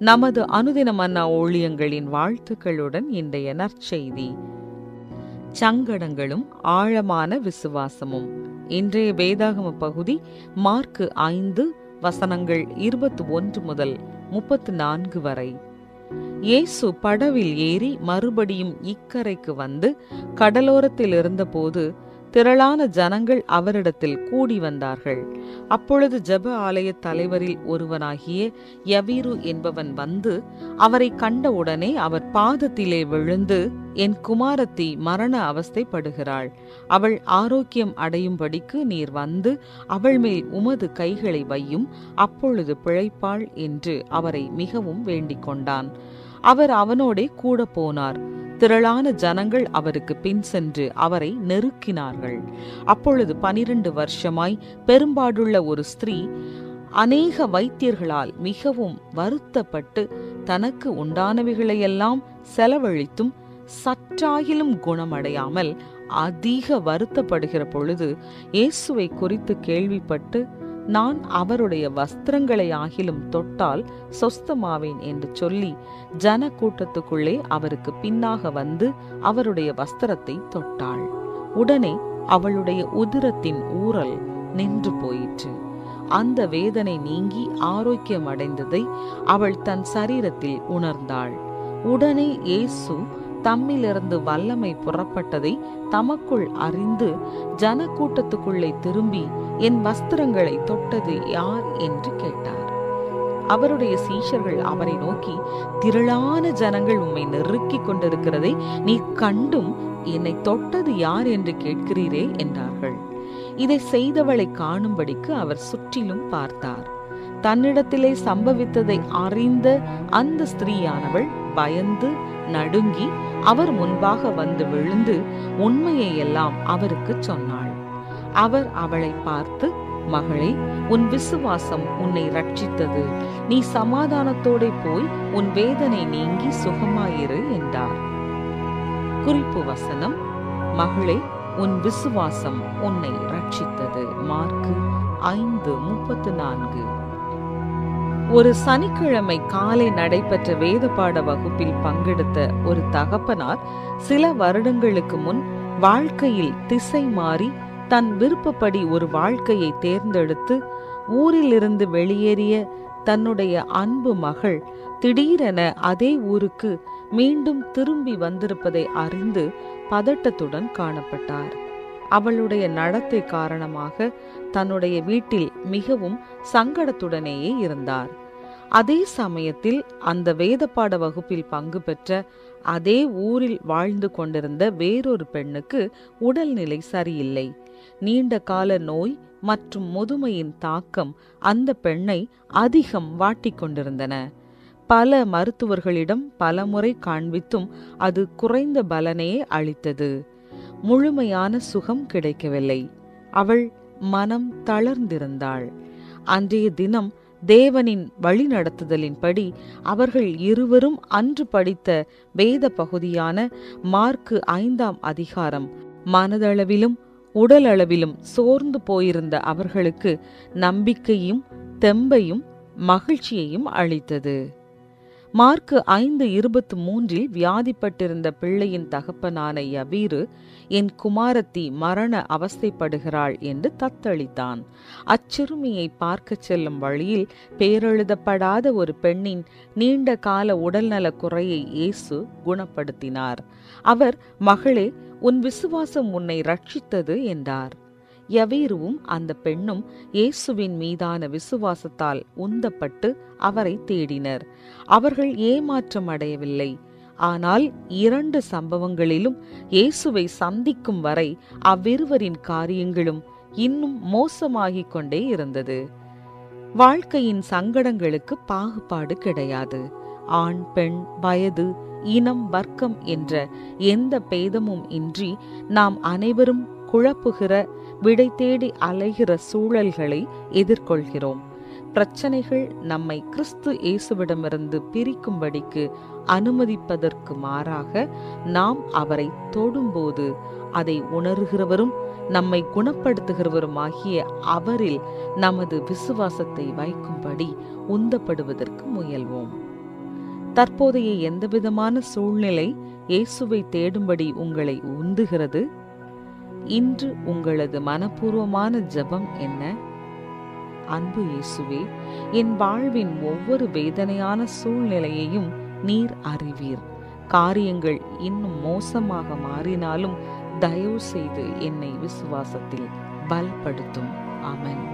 நமது அனுதின மன்னா ஊழியங்களின் வாழ்த்துக்களுடன் இன்றைய நற்செய்தி. சங்கடங்களும் ஆழமான விசுவாசமும். இன்றைய வேதாகம பகுதி மார்க்கு 5 வசனங்கள் 21 முதல் 34 வரை. இயேசு படவில் ஏறி மறுபடியும் இக்கரைக்கு வந்து கடலோரத்தில் இருந்தபோது திரளான ஜனங்கள் அவரிடத்தில் கூடி வந்தார்கள். அப்பொழுது ஜெப ஆலய தலைவரில் ஒருவனாகிய யவீரு என்பவன் வந்து அவரை கண்டவுடனே அவர் பாதத்திலே விழுந்து, என் குமாரத்தி மரண அவஸ்தைப்படுகிறாள், அவள் ஆரோக்கியம் அடையும்படிக்கு நீர் வந்து அவள் மேல் உமது கைகளை வையும், அப்பொழுது பிழைப்பாள் என்று அவரை மிகவும் வேண்டிக் கொண்டான். அவர் அவனோடே கூட போனார். திரளான ஜனங்கள் அவருக்கு பின் சென்று அவரை நெருக்கினார்கள். அப்பொழுது 12 வருஷமாய் பெரும்பாடுள்ள ஒரு ஸ்திரீ அநேக வைத்தியர்களால் மிகவும் வருத்தப்பட்டு தனக்கு உண்டானவைகளையெல்லாம் செலவழித்தும் சற்றாகிலும் குணமடையாமல் அதிக வருத்தப்படுகிற பொழுது இயேசுவை குறித்து கேள்விப்பட்டு, நான் அவருடைய வஸ்திரங்களை ஆகிலும் தொட்டால் சொஸ்தமாவேன் என்று சொல்லி ஜன கூட்டத்துக்குள்ளே அவருக்கு பின்னாக வந்து அவருடைய வஸ்திரத்தை தொட்டாள். உடனே அவளுடைய உதிரத்தின் ஊறல் நின்று போயிற்று. அந்த வேதனை நீங்கி ஆரோக்கியம் அடைந்ததை அவள் தன் சரீரத்தில் உணர்ந்தாள். உடனே இயேசு தம்மிலிருந்து வல்லமை புறப்பட்டதை தமக்குள் அறிந்து ஜனக்கூட்டத்துக்குள்ளே திரும்பி, என் வஸ்திரங்களை தொட்டது யார் என்று கேட்டார். அவருடைய சீஷர்கள் அவரை நோக்கி, திரளான ஜனங்கள் உம்மை நெருக்கிக் கொண்டிருக்கிறதை நீ கண்டும் என்னை தொட்டது யார் என்று கேட்கிறீரே என்றார்கள். இதை செய்தவளை காணும்படிக்கு அவர் சுற்றிலும் பார்த்தார். தன்னிடத்திலே சம்பவித்ததை அறிந்த அந்த ஸ்திரீயானவள் பயந்து நடுங்கி அவர் முன்பாக வந்து விழுந்து உண்மையை எல்லாம் அவருக்கு சொன்னாள். அவர் அவளை பார்த்து, மகளே, உன் விசுவாசம் உன்னை ரட்சித்தது, நீ சமாதானத்தோടെ போய் உன் வேதனை நீங்கி சுகமாயிரு என்றார். குறிப்பு வசனம்: மகளே, உன் விசுவாசம் உன்னை ரட்சித்தது. மார்க்கு 5:34. ஒரு சனிக்கிழமை காலை நடைபெற்ற வேதபாட வகுப்பில் பங்கெடுத்த ஒரு தகப்பனார் சில வருடங்களுக்கு முன் வாழ்க்கையில் திசை மாறி தன் விருப்பப்படி ஒரு வாழ்க்கையை தேர்ந்தெடுத்து ஊரிலிருந்து வெளியேறிய தன்னுடைய அன்பு மகள் திடீரென அதே ஊருக்கு மீண்டும் திரும்பி வந்திருப்பதை அறிந்து பதட்டத்துடன் காணப்பட்டார். அவளுடைய நடத்தை காரணமாக தன்னுடைய வீட்டில் மிகவும் சங்கடத்துடனேயே இருந்தார். அதே சமயத்தில் அந்த வேதபாட வகுப்பில் பங்கு பெற்ற அதே ஊரில் வாழ்ந்து கொண்டிருந்த வேறொரு பெண்ணுக்கு உடல்நிலை சரியில்லை. நீண்ட கால நோய் மற்றும் முதுமையின் தாக்கம் அந்த பெண்ணை அதிகம் வாட்டிக் கொண்டிருந்தன. பல மருத்துவர்களிடம் பலமுறை காண்பித்தும் அது குறைந்த பலனையே அளித்தது. முழுமையான சுகம் கிடைக்கவில்லை. அவள் மனம் தளர்ந்திருந்தாள். அன்றைய தினம் தேவனின் வழிநடத்துதலின்படி அவர்கள் இருவரும் அன்று படித்த வேத பகுதியான மார்க்கு 5ஆம் அதிகாரம் மனதளவிலும் உடல் அளவிலும் சோர்ந்து போயிருந்த அவர்களுக்கு நம்பிக்கையும் தெம்பையும் மகிழ்ச்சியையும் அளித்தது. மார்க்கு 5:23 வியாதிப்பட்டிருந்த பிள்ளையின் தகப்பனான யவீரு, என் குமாரத்தி மரண அவஸ்தைப்படுகிறாள் என்று தத்தளித்தான். அச்சிறுமியை பார்க்க செல்லும் வழியில் பேரெழுதப்படாத ஒரு பெண்ணின் நீண்ட கால உடல்நல குறையை இயேசு குணப்படுத்தினார். அவர், மகளே, உன் விசுவாசம் உன்னை ரட்சித்தது என்றார். யவீருவும் அந்த பெண்ணும் இயேசுவின் மீதான விசுவாசத்தால் உந்தப்பட்டு அவரை தேடினர். அவர்கள் ஏமாற்றம் அடையவில்லை. ஆனால் 2 சம்பவங்களிலும் இயேசுவை சந்திக்கும் வரை அவ்விருவரின் காரியங்களும் இன்னும் மோசமாகிக் கொண்டே இருந்தது. வாழ்க்கையின் சங்கடங்களுக்கு பாகுபாடு கிடையாது. ஆண், பெண், வயது, இனம், வர்க்கம் என்ற எந்த பேதமும் இன்றி நாம் அனைவரும் குழப்புகிற, விடை தேடி அலைகிற சூழல்களை எதிர்கொள்கிறோம். பிரச்சனைகள் நம்மை கிறிஸ்து இயேசுவிடமிருந்து பிரிக்கும்படிக்கு அனுமதிப்பதற்கு மாறாக நாம் அவரை தொடும்போது அதை உணர்கிறவரும் நம்மை குணப்படுத்துகிறவருமாகிய அவரில் நமது விசுவாசத்தை வைக்கும்படி உந்தப்படுவதற்கு முயல்வோம். தற்போதைய எந்தவிதமான சூழ்நிலை இயேசுவை தேடும்படி உங்களை உந்துகிறது? இன்று உங்களது மனப்பூர்வமான ஜெபம் என்ன? அன்பு இயேசுவே, என் வாழ்வின் ஒவ்வொரு வேதனையான சூழ்நிலையையும் நீர் அறிவீர். காரியங்கள் இன்னும் மோசமாக மாறினாலும் தயவு செய்து என்னை விசுவாசத்தில் பலப்படுத்தும். ஆமென்.